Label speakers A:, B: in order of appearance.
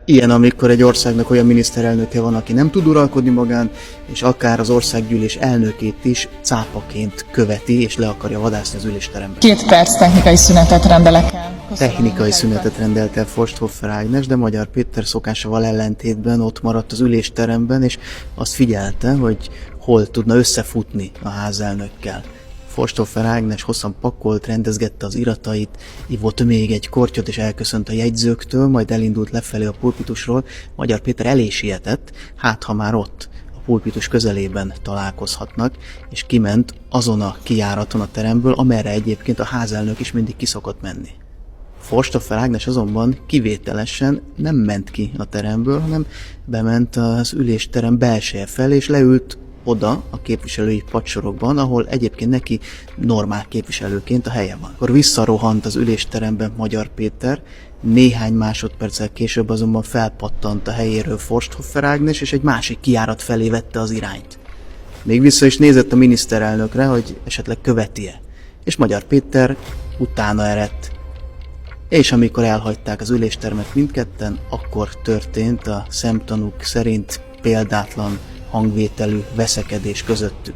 A: Ilyen, amikor egy országnak olyan miniszterelnöke van, aki nem tud uralkodni magán, és akár az országgyűlés elnökét is cápaként követi, és le akarja vadászni az ülésteremben.
B: 2 perc technikai szünetet rendelek el.
A: Technikai szünetet rendelt el Forsthoffer Ágnes, de Magyar Péter szokásával ellentétben ott maradt az ülésteremben, és azt figyelte, hogy hol tudna összefutni a házelnökkel. Forsthoffer Ágnes hosszan pakolt, rendezgette az iratait, ivott még egy kortyot és elköszönt a jegyzőktől, majd elindult lefelé a pulpitusról. Magyar Péter elé sietett, hát ha már ott, a pulpitus közelében találkozhatnak, és kiment azon a kijáraton a teremből, amerre egyébként a házelnök is mindig kiszokott menni. Forsthoffer Ágnes azonban kivételesen nem ment ki a teremből, hanem bement az ülésterem belseje felé, és leült oda a képviselői padsorokban, ahol egyébként neki normál képviselőként a helye van. Akkor visszarohant az ülésteremben Magyar Péter, néhány másodperccel később azonban felpattant a helyéről Forsthoffer Ágnes, és egy másik kijárat felé vette az irányt. Még vissza is nézett a miniszterelnökre, hogy esetleg követi-e, és Magyar Péter utána eredt. És amikor elhagyták az üléstermet mindketten, akkor történt a szemtanúk szerint példátlan hangvételű veszekedés közöttük.